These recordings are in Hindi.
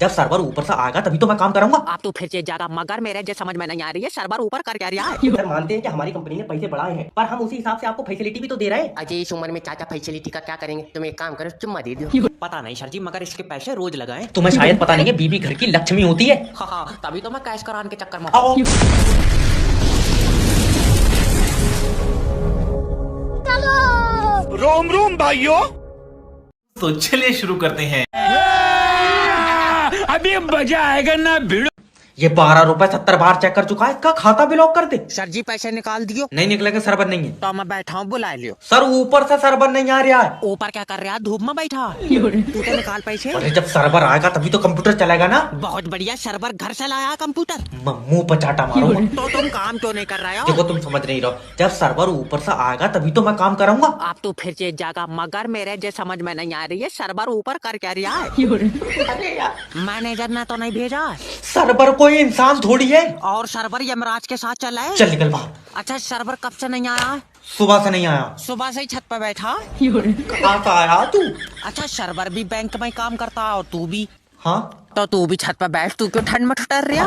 जब सर्वर ऊपर से आएगा तभी तो मैं काम करूंगा। आप तो फिर से ज्यादा मगर मेरे जो समझ में नहीं आ रही है, सर्वर ऊपर कर क्या रहा है? सर मानते हैं कि हमारी कंपनी ने पैसे बढ़ाए हैं, पर हम उसी हिसाब से आपको फैसिलिटी भी तो दे रहे हैं। अजय इस उम्र में चाचा फैसिलिटी का क्या करेंगे? तुम एक काम करो, चुम्मा दे दो। पता नहीं सर जी, मगर इसके पैसे रोज लगाए। तुम्हें शायद पता नहीं है, बीबी घर की लक्ष्मी होती है। हाँ, तभी तो मैं कैश कराने के चक्कर में। आओ। रोम रोम भाइयों। तो चलिए शुरू करते हैं। अभी मजा आएगा ना भिड़ो। ये 12 रुपए 70 बार चेक कर चुका है, इसका खाता ब्लॉक कर दे। सर जी पैसे निकाल दियो। नहीं निकलेगा, सर्वर नहीं है। तो मैं बैठा हूँ, बुला लियो। सर ऊपर से सर्वर नहीं आ रहा है। ऊपर क्या कर रहा है? धूप में बैठा। तू तो निकाल पैसे। अरे जब सर्वर आएगा तभी तो कंप्यूटर चलेगा ना। बहुत बढ़िया, सर्वर घर से लाया कंप्यूटर। मुंह पर चाटा मारूंगा। तो तुम काम क्यों नहीं कर रहे हो? देखो तुम समझ नहीं रहो, जब सर्वर ऊपर से आएगा तभी तो मैं काम करूंगा। आप तो फिर से जागा मगर मेरे जो समझ में नहीं आ रही है, सर्वर ऊपर कर क्या रहा है? अरे यार, मैनेजर ने तो नहीं भेजा। सर्वर कोई इंसान थोड़ी है। और सर्वर यमराज के साथ चला है। चल निकल बाहर। अच्छा, सर्वर कब से नहीं आया? सुबह से नहीं आया। सुबह से ही छत पर बैठा। कहाँ से आया तू? अच्छा, सर्वर भी बैंक में काम करता है और तू भी। हाँ तो तू भी छत पर बैठ, तू क्यों ठंड में ठुटर रहा?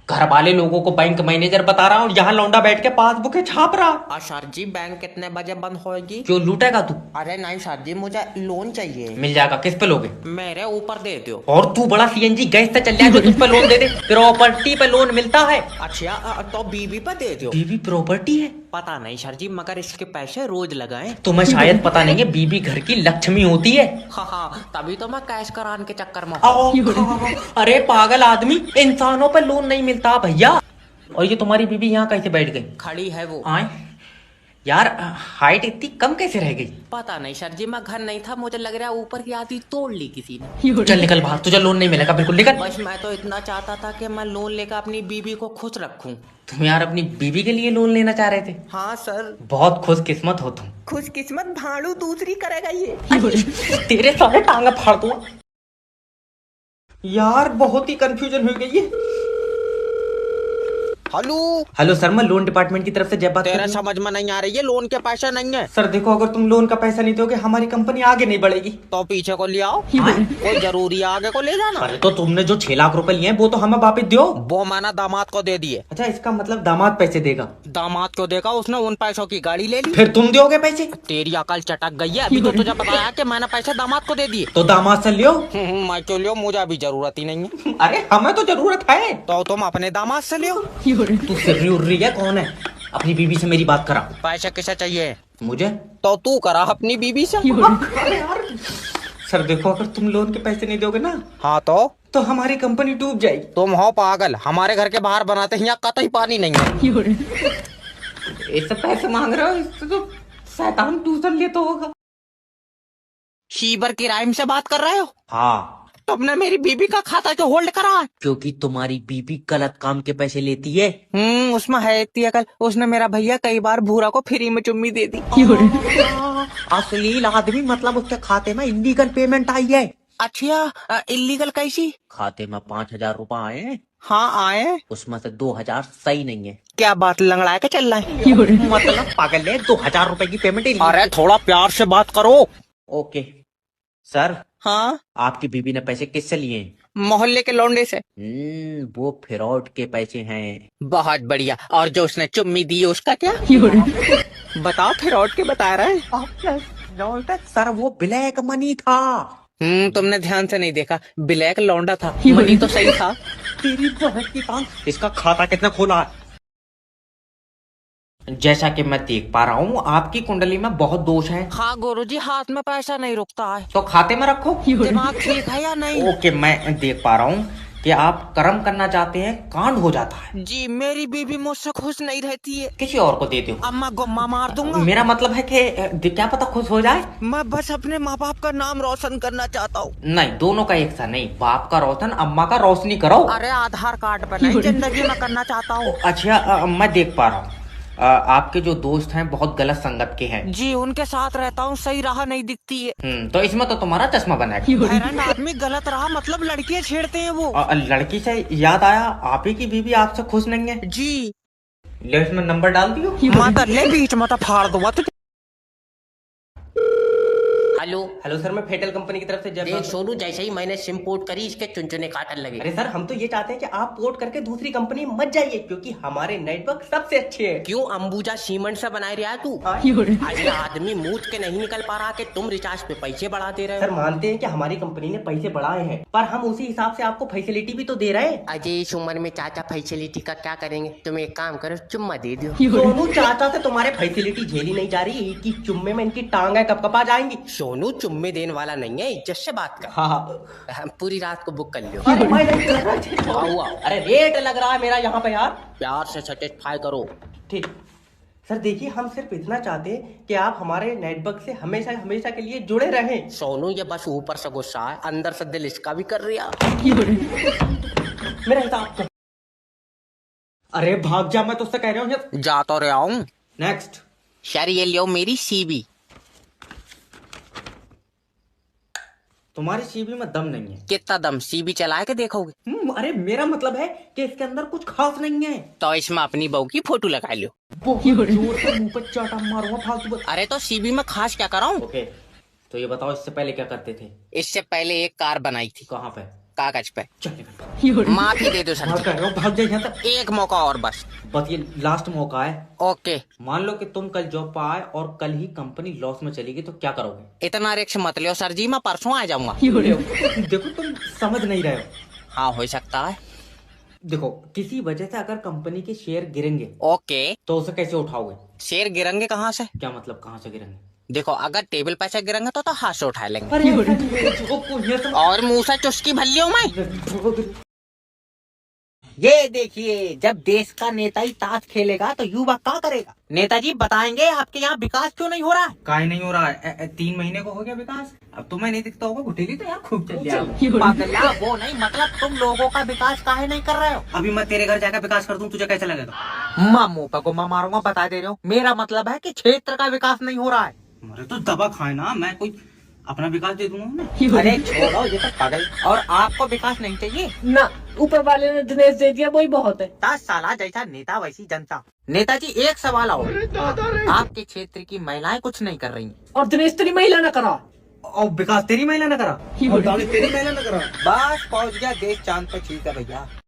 घर वाले लोगों को बैंक मैनेजर बता रहा हूँ, यहाँ लौंडा बैठ के पासबुक छाप रहा। सर जी, बैंक कितने बजे बंद होगी? क्यों लूटेगा तू? अरे नहीं सर जी, मुझे लोन चाहिए। मिल जाएगा, किस पे लोगे? मेरे ऊपर दे दो। और तू बड़ा सीएनजी गैस से चल जाए जो तुझ पे लोन दे दे। प्रॉपर्टी पे लोन मिलता है। अच्छा, तो बीवी पर दे दो। बीबी प्रॉपर्टी है? पता नहीं सर जी, मगर इसके पैसे रोज लगाए। तुम्हें शायद पता नहीं है, बीबी घर की लक्ष्मी होती है। हाँ, तभी तो मैं कैश कराने के चक्कर में। अरे पागल आदमी, इंसानों पे लोन नहीं मिलता भैया। और ये तुम्हारी बीबी यहाँ कैसे बैठ गई? खड़ी है वो। आए यार, हाइट इतनी कम कैसे रह गई? पता नहीं सर जी, मैं घर नहीं था, मुझे लग रहा है ऊपर की आधी तोड़ ली किसी ने। चल निकल बाहर, तुझे लोन नहीं मिलेगा, बिल्कुल निकल। बस मैं तो इतना चाहता था कि मैं लोन लेकर अपनी बीबी को खुश रखूं। तुम यार अपनी बीबी के लिए लोन लेना चाह रहे थे? हाँ सर। बहुत खुश किस्मत हो तुम। खुश किस्मत भाड़ू दूसरी करेगा ये। तेरे सारे टांगा फाड़ दूंगा। यार बहुत ही कंफ्यूजन हो गई है। हेलो हेलो सर, मैं लोन डिपार्टमेंट की तरफ से जब बात कर तेरा रही हूँ। समझ में नहीं आ रही है, लोन के पैसे नहीं है। सर देखो, अगर तुम लोन का पैसा नहीं दोगे हमारी कंपनी आगे नहीं बढ़ेगी। तो पीछे को ले आओ। कोई जरूरी है आगे को ले जाना? अरे तो तुमने जो 6 लाख रुपए लिए हैं वो तो हमें वापस दो। वो मैंने दामाद को दे दिए। अच्छा, इसका मतलब दामाद पैसे देगा? दामाद को देगा, उसने उन पैसों की गाड़ी ले ली। फिर तुम दोगे पैसे? तेरी अकल चटक गई है, अभी तो तुझे बताया कि मैंने पैसे दामाद को दे दिए। तो दामाद से लियो। मैं क्यों लियो? मुझे अभी जरूरत ही नहीं है। अरे हमें तो जरूरत है। तो तुम अपने दामाद से लियो। तू सिर्री उर्री है, कौन है? अपनी बीबी से मेरी बात करा। पैसे किसे चाहिए? मुझे। तो तू करा अपनी बीबी से। अरे यार, सर देखो, अगर तुम लोन के पैसे नहीं दोगे ना हाँ तो हमारी कंपनी डूब जाएगी। तुम हो पागल, हमारे घर के बाहर बनाते हैं, यहाँ कतई पानी नहीं है। ऐसे पैसे मांग रहे हो, इससे तो शैतान ट्यूशन ले तो होगा। शीबर की राइम से बात कर रहे हो? हाँ, तुमने मेरी बीबी का खाता क्यों होल्ड करा है? क्योंकि तुम्हारी बीबी गलत काम के पैसे लेती है। उसमें है इतनी अकल, उसने मेरा भैया कई बार भूरा को फ्री में चुम्मी दे दी। अश्लील आदमी, मतलब उसके खाते में इलीगल पेमेंट आई है। अच्छा, इलीगल कैसी? खाते में 5,000 रुपए आए हैं, हाँ आए। उसमें से 2,000 सही नहीं है। क्या बात लंगड़ा के चल रहा है? मतलब पागल है, 2,000 रुपए की पेमेंट। अरे थोड़ा प्यार से बात करो। Okay sir. हाँ, आपकी बीबी ने पैसे किससे लिए हैं? मोहल्ले के लौंडे से। वो फ्रॉड के पैसे हैं। बहुत बढ़िया। और जो उसने चुम्मी दी उसका क्या? बताओ, फ्रॉड के बता रहे हैं। सर वो ब्लैक मनी था। तुमने ध्यान से नहीं देखा, ब्लैक लौंडा था, मनी तो सही था। तेरी बहन की टांग। इसका खाता कितना खोला है? जैसा कि मैं देख पा रहा हूँ आपकी कुंडली में बहुत दोष है। हाँ गुरुजी, हाथ में पैसा नहीं रुकता है। तो खाते में रखो। दिमाग ठीक है या नहीं? ओके, मैं देख पा रहा हूँ कि आप कर्म करना चाहते हैं, कांड हो जाता है। जी, मेरी बीबी मुझसे खुश नहीं रहती है। किसी और को दे दो। अम्मा गुम्मा मार दूंगा। मेरा मतलब है कि क्या पता खुश हो जाए। मैं बस अपने माँ बाप का नाम रोशन करना चाहता हूँ। नहीं, दोनों का एक सा नहीं, बाप का रोशन अम्मा का रोशनी करो। अरे आधार कार्ड पर नहीं, जिंदगी में करना चाहता हूँ। अच्छा, मैं देख पा रहा हूँ आपके जो दोस्त हैं बहुत गलत संगत के हैं। जी, उनके साथ रहता हूँ, सही राह नहीं दिखती है। तो इसमें तो तुम्हारा चश्मा बनेगा। हैरान आदमी गलत राह मतलब लड़कियाँ छेड़ते हैं वो। लड़की से याद आया, आप ही की बीवी आपसे खुश नहीं है। जी, ले इसमें नंबर डाल दियो। माता ले बीच मत फाड़ दूंगा तुझे। हेलो हेलो सर, मैं फेटल कंपनी की तरफ से जय देख सोनू, जैसे ही मैंने सिम पोर्ट करी इसके चुनचुने काटन लगे। अरे सर, हम तो ये चाहते हैं कि आप पोर्ट करके दूसरी कंपनी मत जाइए, क्योंकि हमारे नेटवर्क सबसे अच्छे हैं। क्यों अंबुजा सीमेंट से बनाए रहा तू? अगला आदमी मूत के नहीं निकल पा रहा कि तुम रिचार्ज पे पैसे बढ़ा दे रहे सर हो। मानते हैं कि हमारी कंपनी ने पैसे बढ़ाए हैं, पर हम उसी हिसाब से आपको फैसिलिटी भी तो दे रहे हैं। अजय इस उम्र में चाचा फैसिलिटी का क्या करेंगे? तुम एक काम करो, चुम्मा दे दो। सोनू चाचा से तुम्हारे फैसिलिटी झेली नहीं जा रही, एक ही चुम्मे में इनकी टांगें कपकपा जाएंगी। सोनू चुम्मे देने वाला नहीं है, इज्जत से बात कर। हाँ, हम पूरी रात को बुक कर लियो। अरे मैं नहीं कर रहा। आओ आओ, अरे रेट लग रहा है मेरा यहाँ पे यार। प्यार से सेटिस्फाई करो। ठीक सर, देखिए हम सिर्फ इतना चाहते हैं कि आप हमारे नेटवर्क से हमेशा हमेशा के लिए जुड़े रहें। सोनू ये बस ऊपर से गुस्सा है, अंदर से दिल इसका भी कर रहा। मेरा हिसाब से। अरे भाग जा, मैं तुझसे कह रहा हूँ। जा तो रहा हूँ। नेक्स्ट। सर ये लियो मेरी सीबी। तुम्हारी सीबी में दम नहीं है। कितना दम? सीबी चला के देखोगे? अरे मेरा मतलब है कि इसके अंदर कुछ खास नहीं है। तो इसमें अपनी बहू की फोटो लगा लियो। बहुत जोर से मुंह पर चाटा मारूंगा फालतू। अरे तो सीबी में खास क्या कराऊं? ओके, तो ये बताओ इससे पहले क्या करते थे? इससे पहले एक कार बनाई थी। कहाँ पे? कागज पे। चल माफी दे दो सर भाग कर रहा हूँ, भाग जा यहाँ से। एक मौका और बस। बस ये लास्ट मौका है। ओके। मान लो कि तुम कल जॉब पर आए और कल ही कंपनी लॉस में चलेगी, तो क्या करोगे? इतना रिक्स मत लियो सर जी, मैं परसों आ जाऊंगा। देखो तुम समझ नहीं रहे हो। हाँ हो सकता है। देखो, किसी वजह से अगर कंपनी के शेयर गिरेंगे ओके। तो उसे कैसे उठाओगे? शेर गिरेंगे कहाँ से? क्या मतलब कहाँ से गिरेंगे? देखो अगर टेबल पे से गिरेंगे तो हाथ से उठा लेंगे। अरे और मुंह से चुस्की भर लियो मैं। ये देखिए, जब देश का नेता ही ताश खेलेगा तो युवा क्या करेगा? नेताजी बताएंगे आपके यहाँ विकास क्यों नहीं हो रहा है? काहे नहीं हो रहा है? 3 महीने को हो गया विकास, अब तुम्हें नहीं दिखता होगा। गुठेली तो यार खूब चल रहा है। पगला वो नहीं, मतलब तुम लोगों का विकास काहे नहीं कर रहे हो? अभी मैं तेरे घर जाकर विकास कर दूं, तुझे कैसा लगेगा? मामू को मैं मारूंगा, बता दे रहे हो। मेरा मतलब है कि क्षेत्र का विकास नहीं हो रहा है। अरे तो दबा खाए ना, मैं कोई अपना विकास दे दूंगा ना। अरे छोड़ो, ये तो पागल। और आपको विकास नहीं चाहिए ना, ऊपर वाले ने दिनेश दे दिया, वही बहुत है। 10 साल जैसा नेता वैसी जनता। नेताजी एक सवाल और, आपके क्षेत्र की महिलाएं कुछ नहीं कर रही और दिनेश तेरी महिला न करा। और विकास तेरी महिला ने करा, और दानिश तेरी महिला ने करा। बस पहुंच गया देश चांद पे। ठीक है भैया।